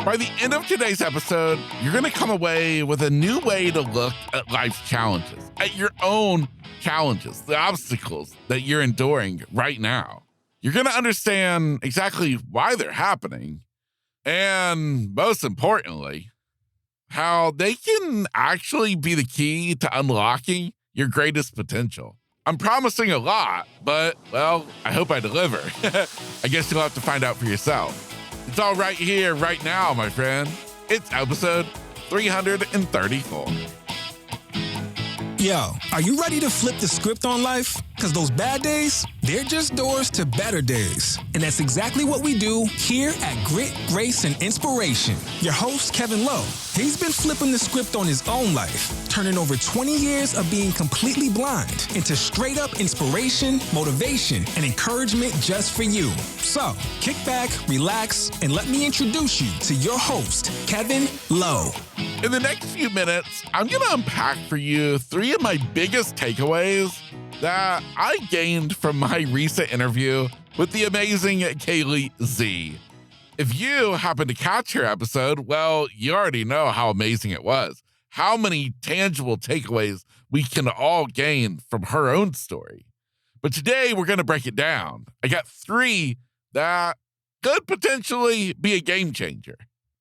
By the end of today's episode, you're going to come away with a new way to look at life's challenges, at your own challenges, the obstacles that you're enduring right now. You're going to understand exactly why they're happening, and most importantly, how they can actually be the key to unlocking your greatest potential. I'm promising a lot, but, well, I hope I deliver. I guess you'll have to find out for yourself. It's all right here, right now, my friend. It's episode 334. Yo, are you ready to flip the script on life? Because those bad days, they're just doors to better days. And that's exactly what we do here at Grit, Grace, and Inspiration. Your host, Kevin Lowe, he's been flipping the script on his own life, turning over 20 years of being completely blind into straight up inspiration, motivation, and encouragement just for you. So, kick back, relax, and let me introduce you to your host, Kevin Lowe. In the next few minutes, I'm going to unpack for you 3 of my biggest takeaways that I gained from my recent interview with the amazing Kaley Z. If you happen to catch her episode, well, you already know how amazing it was. How many tangible takeaways we can all gain from her own story. But today we're going to break it down. I got 3 that could potentially be a game changer.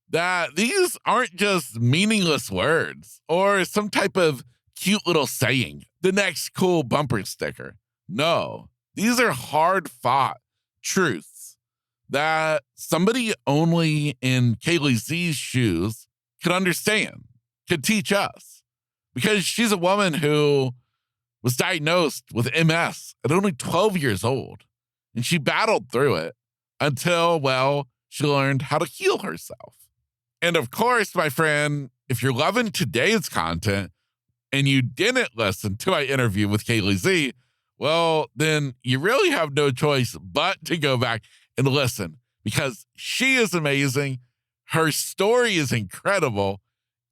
That these aren't just meaningless words or some type of cute little saying, the next cool bumper sticker. No, these are hard-fought truths that somebody only in Kaley Z's shoes could understand, could teach us. Because she's a woman who was diagnosed with MS at only 12 years old. And she battled through it until, well, she learned how to heal herself. And of course, my friend, if you're loving today's content and you didn't listen to my interview with Kaley Z, well, then you really have no choice but to go back and listen because she is amazing. Her story is incredible.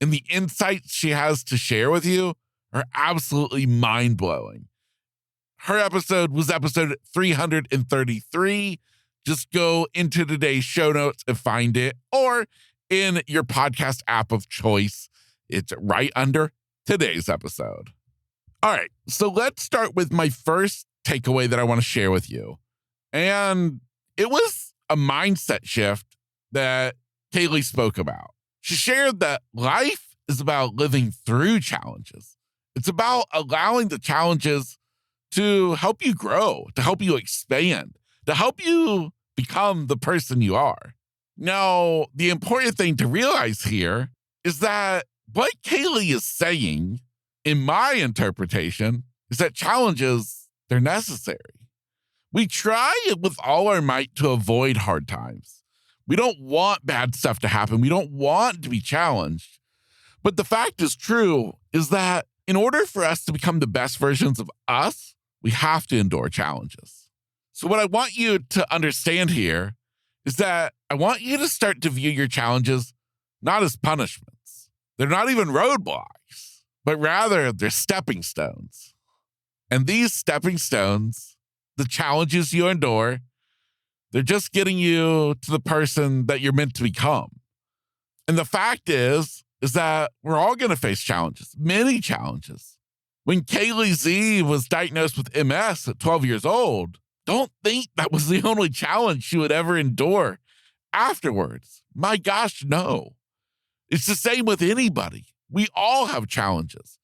And the insights she has to share with you are absolutely mind-blowing. Her episode was episode 333. Just go into today's show notes and find it, or in your podcast app of choice. It's right under today's episode. All right, so let's start with my first takeaway that I want to share with you. And it was a mindset shift that Kaley spoke about. She shared that life is about living through challenges. It's about allowing the challenges to help you grow, to help you expand, to help you become the person you are. Now, the important thing to realize here is that what Kaley is saying, in my interpretation, is that challenges, they're necessary. We try with all our might to avoid hard times. We don't want bad stuff to happen. We don't want to be challenged. But the fact is true is that in order for us to become the best versions of us, we have to endure challenges. So what I want you to understand here is that I want you to start to view your challenges not as punishments. They're not even roadblocks, but rather they're stepping stones. And these stepping stones, the challenges you endure, they're just getting you to the person that you're meant to become. And the fact is that we're all going to face challenges, many challenges. When Kaley Z was diagnosed with MS at 12 years old, don't think that was the only challenge she would ever endure afterwards. My gosh, no. It's the same with anybody. We all have challenges.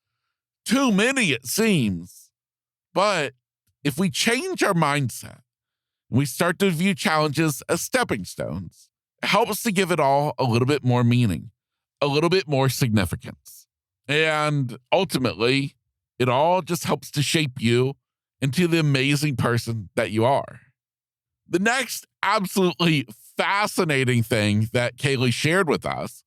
Too many, it seems. But if we change our mindset and we start to view challenges as stepping stones, it helps to give it all a little bit more meaning, a little bit more significance. And ultimately, it all just helps to shape you into the amazing person that you are. The next absolutely fascinating thing that Kaley shared with us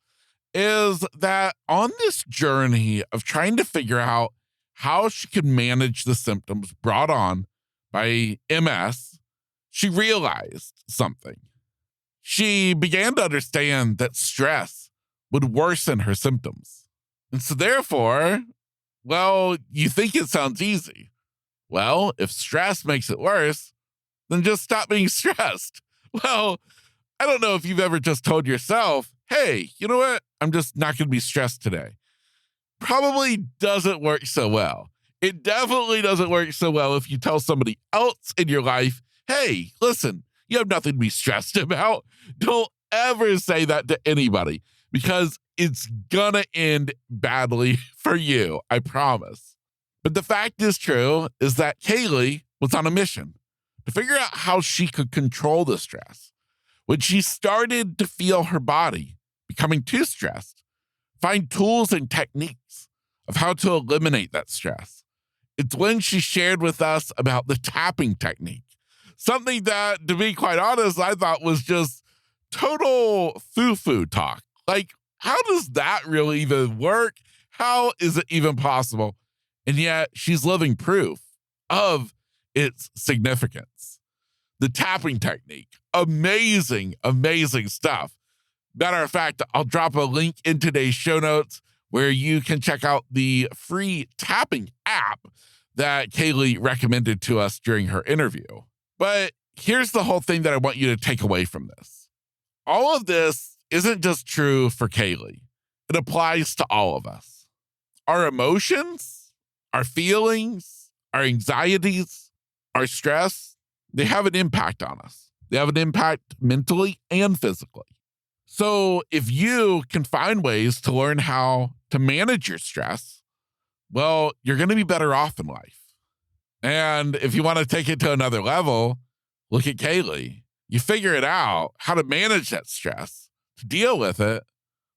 is that on this journey of trying to figure out how she could manage the symptoms brought on by MS, she realized something. She began to understand that stress would worsen her symptoms. And so therefore, well, you think it sounds easy. Well, if stress makes it worse, then just stop being stressed. Well, I don't know if you've ever just told yourself, hey, hey, you know what? I'm just not going to be stressed today. Probably doesn't work so well. It definitely doesn't work so well if you tell somebody else in your life, hey, listen, you have nothing to be stressed about. Don't ever say that to anybody because it's gonna end badly for you, I promise. But the fact is true is that Kaley was on a mission to figure out how she could control the stress. When she started to feel her body becoming too stressed, find tools and techniques of how to eliminate that stress. It's when she shared with us about the tapping technique, something that, to be quite honest, I thought was just total foo-foo talk. Like, how does that really even work? How is it even possible? And yet she's living proof of its significance. The tapping technique, amazing, amazing stuff. Matter of fact, I'll drop a link in today's show notes where you can check out the free tapping app that Kaley recommended to us during her interview. But here's the whole thing that I want you to take away from this. All of this isn't just true for Kaley. It applies to all of us. Our emotions, our feelings, our anxieties, our stress, they have an impact on us. They have an impact mentally and physically. So if you can find ways to learn how to manage your stress, well, you're going to be better off in life. And if you want to take it to another level, look at Kaley. You figure it out, how to manage that stress, to deal with it.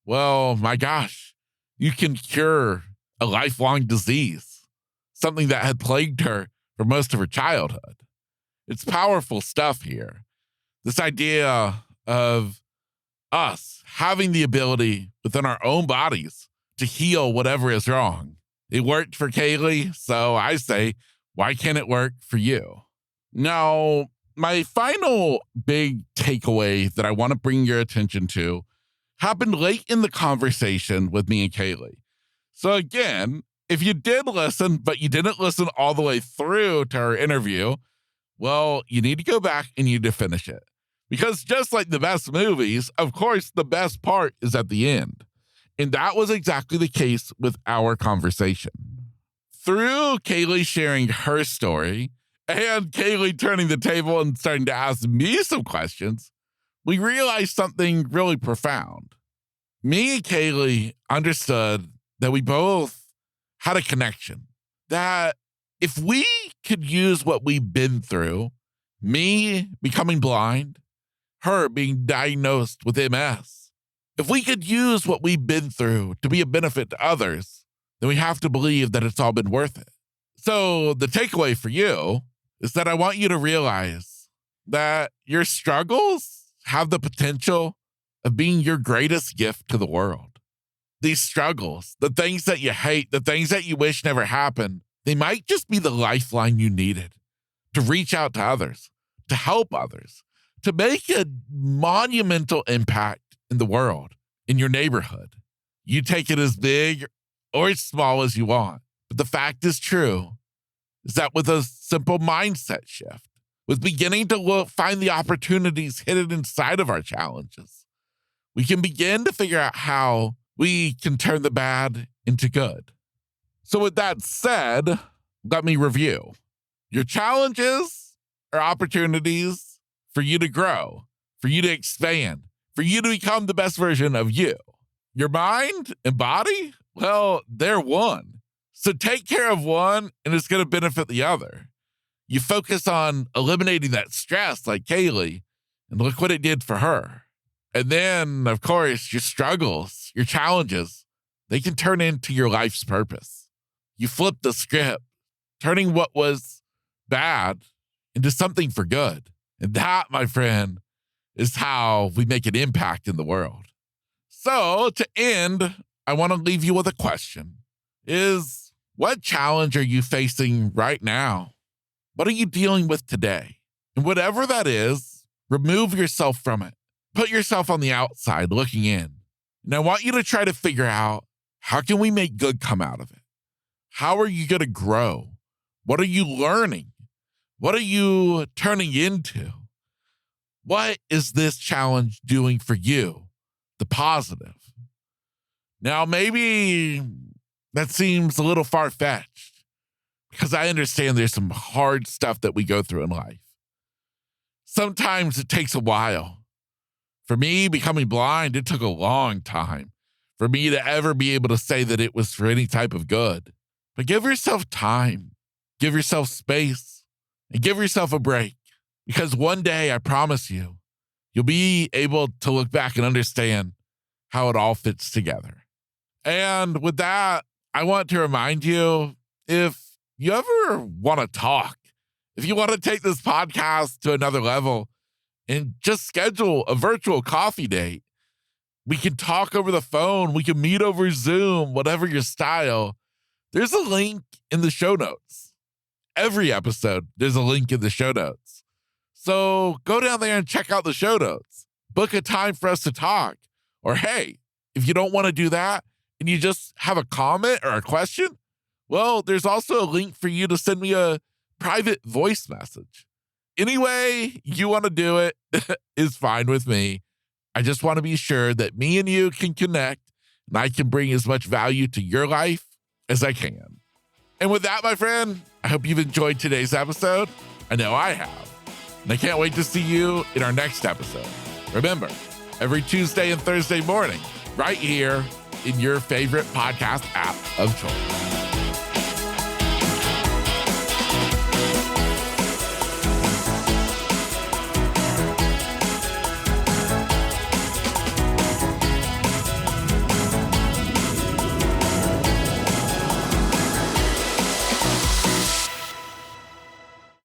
Well, my gosh, you can cure a lifelong disease, something that had plagued her for most of her childhood. It's powerful stuff here. This idea of us having the ability within our own bodies to heal whatever is wrong. It worked for Kaley, so I say, why can't it work for you? Now, my final big takeaway that I want to bring your attention to happened late in the conversation with me and Kaley. So again, if you did listen, but you didn't listen all the way through to our interview, well, you need to go back and you need to finish it. Because just like the best movies, of course, the best part is at the end. And that was exactly the case with our conversation. Through Kaley sharing her story and Kaley turning the table and starting to ask me some questions, we realized something really profound. Me and Kaley understood that we both had a connection, that if we could use what we've been through, me becoming blind, her being diagnosed with MS, if we could use what we've been through to be a benefit to others, then we have to believe that it's all been worth it. So the takeaway for you is that I want you to realize that your struggles have the potential of being your greatest gift to the world. These struggles, the things that you hate, the things that you wish never happened, they might just be the lifeline you needed to reach out to others, to help others, to make a monumental impact in the world, in your neighborhood. You take it as big or as small as you want. But the fact is true is that with a simple mindset shift, with beginning to find the opportunities hidden inside of our challenges, we can begin to figure out how we can turn the bad into good. So with that said, let me review. Your challenges are opportunities for you to grow, for you to expand, for you to become the best version of you. Your mind and body, well, they're one. So take care of one and it's going to benefit the other. You focus on eliminating that stress like Kaley, and look what it did for her. And then, of course, your struggles, your challenges, they can turn into your life's purpose. You flip the script, turning what was bad into something for good. And that, my friend, is how we make an impact in the world. So to end, I want to leave you with a question. What challenge are you facing right now? What are you dealing with today? And whatever that is, remove yourself from it. Put yourself on the outside looking in. And I want you to try to figure out, how can we make good come out of it? How are you going to grow? What are you learning? What are you turning into? What is this challenge doing for you the positive. Now, maybe that seems a little far-fetched because I understand there's some hard stuff that we go through in life. Sometimes it takes a while. For me, becoming blind, it took a long time for me to ever be able to say that it was for any type of good. But give yourself time, give yourself space, and give yourself a break. Because one day, I promise you, you'll be able to look back and understand how it all fits together. And with that, I want to remind you, if you ever want to talk, if you want to take this podcast to another level and just schedule a virtual coffee date, we can talk over the phone, we can meet over Zoom, whatever your style. There's a link in the show notes. Every episode, there's a link in the show notes. So go down there and check out the show notes. Book a time for us to talk. Or hey, if you don't want to do that and you just have a comment or a question, well, there's also a link for you to send me a private voice message. Any way you want to do it is fine with me. I just want to be sure that me and you can connect and I can bring as much value to your life as I can. And with that, my friend, I hope you've enjoyed today's episode. I know I have. And I can't wait to see you in our next episode. Remember, every Tuesday and Thursday morning, right here in your favorite podcast app of choice.